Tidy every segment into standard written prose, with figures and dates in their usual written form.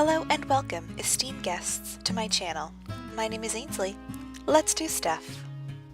Hello and welcome, esteemed guests, to my channel. My name is Ainsley. Let's do stuff.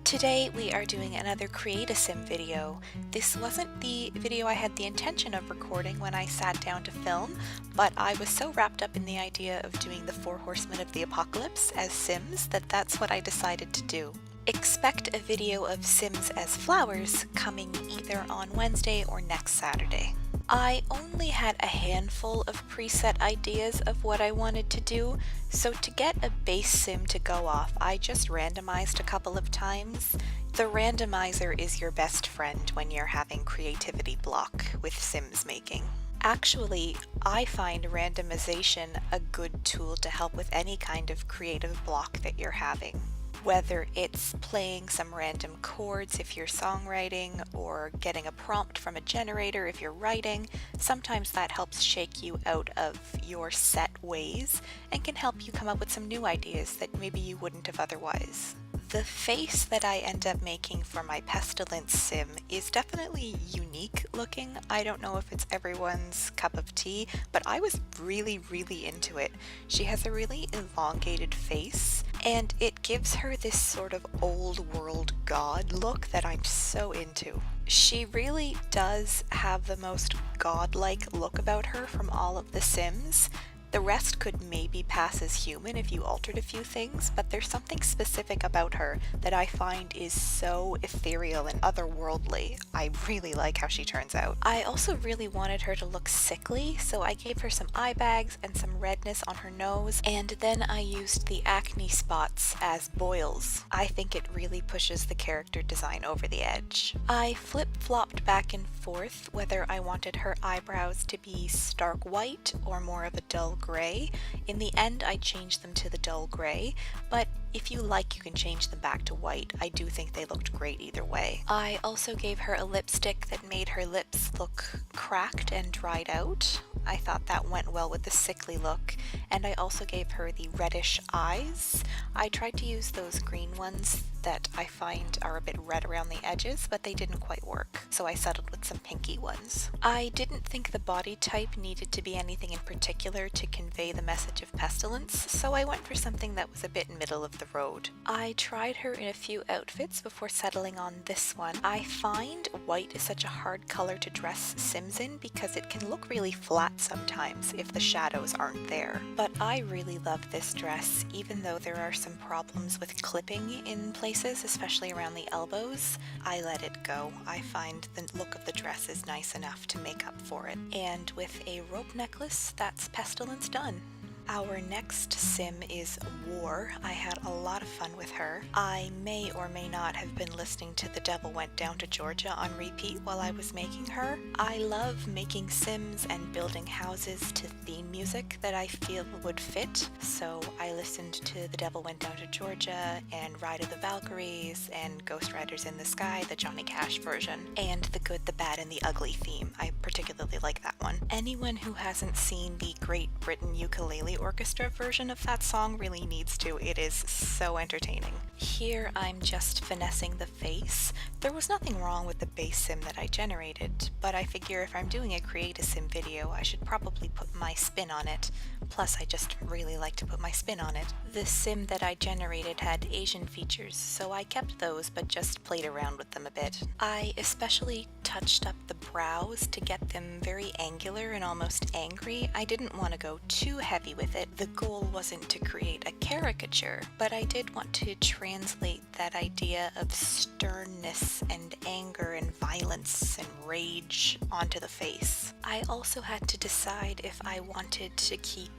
Today we are doing another Create a Sim video. This wasn't the video I had the intention of recording when I sat down to film, but I was so wrapped up in the idea of doing the 4 Horsemen of the Apocalypse as Sims that that's what I decided to do. Expect a video of Sims as flowers coming either on Wednesday or next Saturday. I only had a handful of preset ideas of what I wanted to do, so to get a base sim to go off, I just randomized a couple of times. The randomizer is your best friend when you're having creativity block with Sims making. Actually, I find randomization a good tool to help with any kind of creative block that you're having. Whether it's playing some random chords if you're songwriting, or getting a prompt from a generator if you're writing, sometimes that helps shake you out of your set ways and can help you come up with some new ideas that maybe you wouldn't have otherwise. The face that I end up making for my Pestilence sim is definitely unique looking. I don't know if it's everyone's cup of tea, but I was really into it. She has a really elongated face, and it gives her this sort of old world god look that I'm so into. She really does have the most godlike look about her from all of the Sims. The rest could maybe pass as human if you altered a few things, but there's something specific about her that I find is so ethereal and otherworldly. I really like how she turns out. I also really wanted her to look sickly, so I gave her some eye bags and some redness on her nose, and then I used the acne spots as boils. I think it really pushes the character design over the edge. I flip-flopped back and forth whether I wanted her eyebrows to be stark white or more of a dull gray. In the end, I changed them to the dull gray, but if you like, you can change them back to white. I do think they looked great either way. I also gave her a lipstick that made her lips look cracked and dried out. I thought that went well with the sickly look, and I also gave her the reddish eyes. I tried to use those green ones that I find are a bit red around the edges, but they didn't quite work, so I settled with some pinky ones. I didn't think the body type needed to be anything in particular to convey the message of Pestilence, so I went for something that was a bit middle of the road. I tried her in a few outfits before settling on this one. I find white is such a hard color to dress Sims in because it can look really flat sometimes if the shadows aren't there. But I really love this dress, even though there are some problems with clipping in places, especially around the elbows. I let it go. I find the look of the dress is nice enough to make up for it. And with a rope necklace, that's Pestilence done. Our next sim is War. I had a lot of fun with her. I may or may not have been listening to The Devil Went Down to Georgia on repeat while I was making her. I love making Sims and building houses to theme music that I feel would fit, so I listened to The Devil Went Down to Georgia and Ride of the Valkyries and Ghost Riders in the Sky, the Johnny Cash version, and The Good, the Bad, and the Ugly theme. I particularly like that one. Anyone who hasn't seen the Great Britain Ukulele Orchestra version of that song really needs to. It is so entertaining. Here I'm just finessing the face. There was nothing wrong with the base sim that I generated, but I figure if I'm doing a Create a Sim video, I should probably put my spin on it. Plus, I just really like to put my spin on it. The sim that I generated had Asian features, so I kept those but just played around with them a bit. I especially touched up the brows to get them very angular and almost angry. I didn't want to go too heavy with it. The goal wasn't to create a caricature, but I did want to translate that idea of sternness and anger and violence and rage onto the face. I also had to decide if I wanted to keep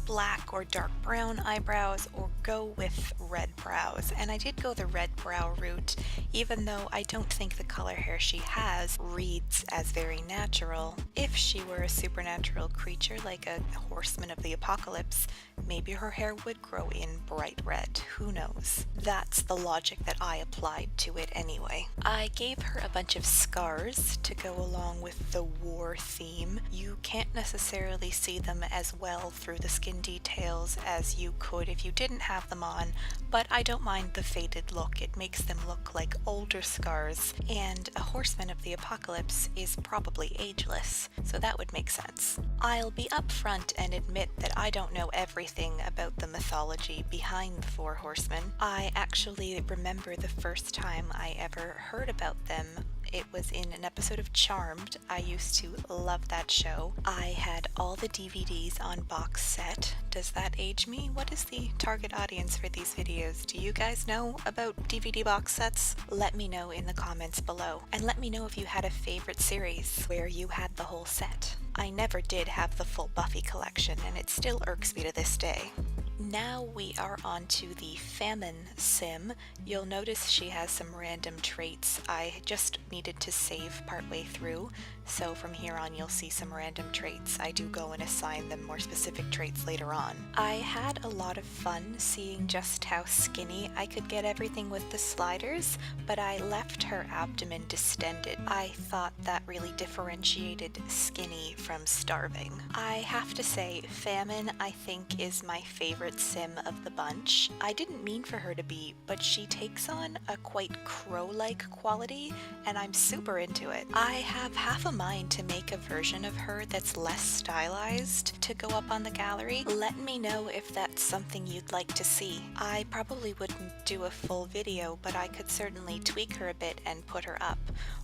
black or dark brown eyebrows or go with red brows, and I did go the red brow route, even though I don't think the color hair she has reads as very natural. If she were a supernatural creature like a Horseman of the Apocalypse, maybe her hair would grow in bright red, who knows. That's the logic that I applied to it anyway. I gave her a bunch of scars to go along with the war theme. You can't necessarily see them as well through the skin details as you could if you didn't have them on, but I don't mind the faded look. It makes them look like older scars, and a Horseman of the Apocalypse is probably ageless, so that would make sense. I'll be upfront and admit that I don't know everything about the mythology behind the four horsemen. I actually remember the first time I ever heard about them. It was in an episode of Charmed. I used to love that show. I had all the DVDs on box set. Does that age me? What is the target audience for these videos? Do you guys know about DVD box sets? Let me know in the comments below. And let me know if you had a favorite series where you had the whole set. I never did have the full Buffy collection, and it still irks me to this day. Now we are on to the Famine sim. You'll notice she has some random traits. I just needed to save partway through, so from here on you'll see some random traits. I do go and assign them more specific traits later on. I had a lot of fun seeing just how skinny I could get everything with the sliders, but I left her abdomen distended. I thought that really differentiated skinny from starving. I have to say, Famine I think is my favorite sim of the bunch. I didn't mean for her to be, but she takes on a quite crow-like quality, and I'm super into it. I have half a mind to make a version of her that's less stylized to go up on the gallery. Let me know if that's something you'd like to see. I probably wouldn't do a full video, but I could certainly tweak her a bit and put her up.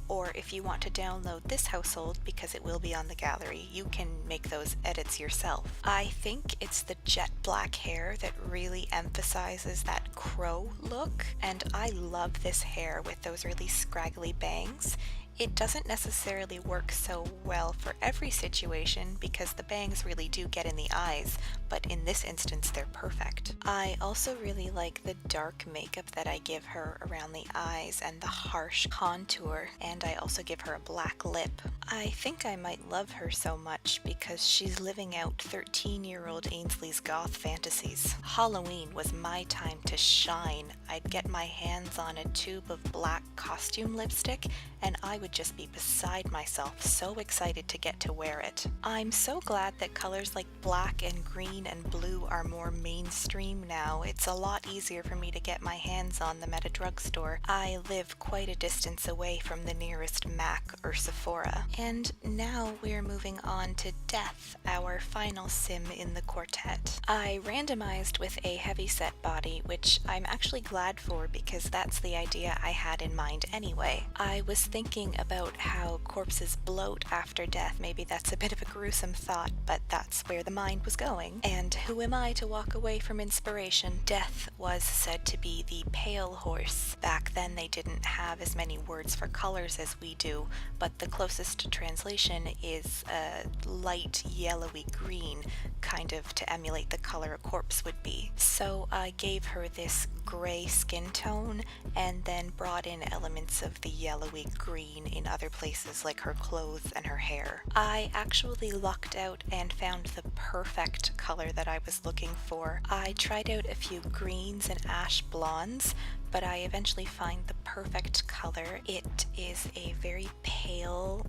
Or if you want to download this household because it will be on the gallery, you can make those edits yourself. I think it's the jet black hair that really emphasizes that crow look, and I love this hair with those really scraggly bangs. It doesn't necessarily work so well for every situation because the bangs really do get in the eyes, but in this instance they're perfect. I also really like the dark makeup that I give her around the eyes and the harsh contour, and I also give her a black lip. I think I might love her so much because she's living out 13-year-old Ainslee's goth fantasies. Halloween was my time to shine. I'd get my hands on a tube of black costume lipstick and I would just be beside myself, so excited to get to wear it. I'm so glad that colors like black and green and blue are more mainstream now. It's a lot easier for me to get my hands on them at a drugstore. I live quite a distance away from the nearest Mac or Sephora. And now we're moving on to Death, our final sim in the quartet. I randomized with a heavyset body, which I'm actually glad for because that's the idea I had in mind anyway. I was thinking about how corpses bloat after death. Maybe that's a bit of a gruesome thought, but that's where the mind was going. And who am I to walk away from inspiration? Death was said to be the pale horse. Back then they didn't have as many words for colors as we do, but the closest translation is a light yellowy green, kind of to emulate the color a corpse would be. So I gave her this gray skin tone and then brought in elements of the yellowy green in other places like her clothes and her hair. I actually lucked out and found the perfect color that I was looking for. I tried out a few greens and ash blondes, but I eventually find the perfect color. It is a very pale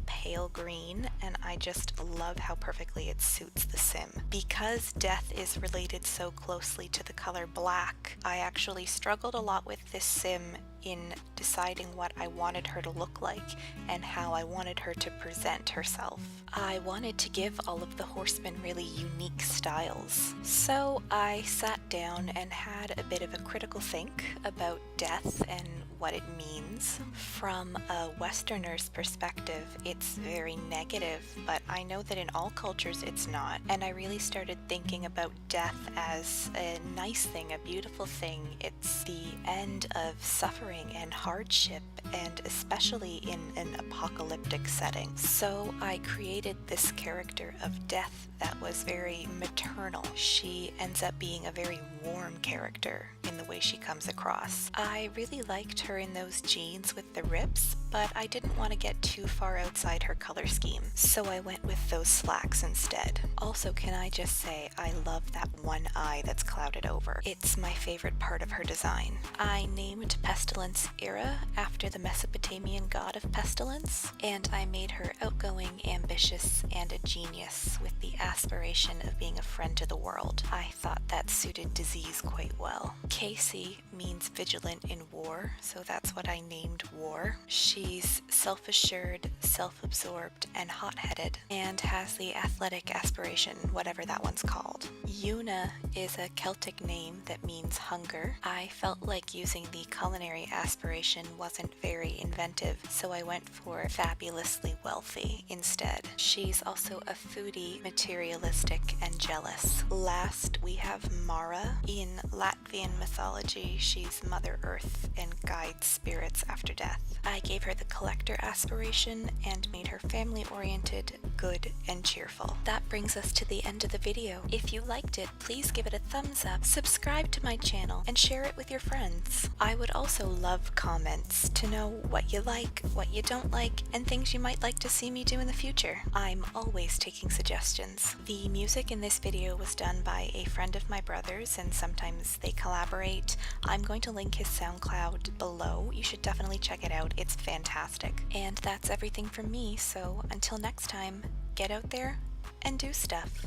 green, and I just love how perfectly it suits the sim. Because Death is related so closely to the color black, I actually struggled a lot with this sim in deciding what I wanted her to look like and how I wanted her to present herself. I wanted to give all of the horsemen really unique styles. So I sat down and had a bit of a critical think about death and what it means. From a Westerner's perspective, it's very negative, but I know that in all cultures it's not. And I really started thinking about death as a nice thing, a beautiful thing. It's the end of suffering and hardship, and especially in an apocalyptic setting. So I created this character of Death that was very maternal. She ends up being a very warm character in the way she comes across. I really liked her in those jeans with the rips, but I didn't want to get too far outside her color scheme, so I went with those slacks instead. Also, can I just say, I love that one eye that's clouded over. It's my favorite part of her design. I named Pestilence Ira after the Mesopotamian god of pestilence, and I made her outgoing, ambitious, and a genius with the aspiration of being a friend to the world. I thought that suited disease quite well. Casey means vigilant in war, so that's what I named War. She's self-assured, self-absorbed, and hot-headed, and has the athletic aspiration, whatever that one's called. Una is a Celtic name that means hunger. I felt like using the culinary aspiration wasn't very inventive, so I went for fabulously wealthy instead. She's also a foodie, materialistic, and jealous. Last, we have Mara. In Latvian mythology, she's Mother Earth and guides spirits after death. I gave her the collector aspiration and made her family-oriented, good, and cheerful. That brings us to the end of the video. If you liked it, please give it a thumbs up, subscribe to my channel, and share it with your friends. I would also love comments to know what you like, what you don't like, and things you might like to see me do in the future. I'm always taking suggestions. The music in this video was done by a friend of my brother's, and sometimes they collaborate. I'm going to link his SoundCloud below. You should definitely check it out. It's fantastic. And that's everything from me, so until next time, get out there and do stuff.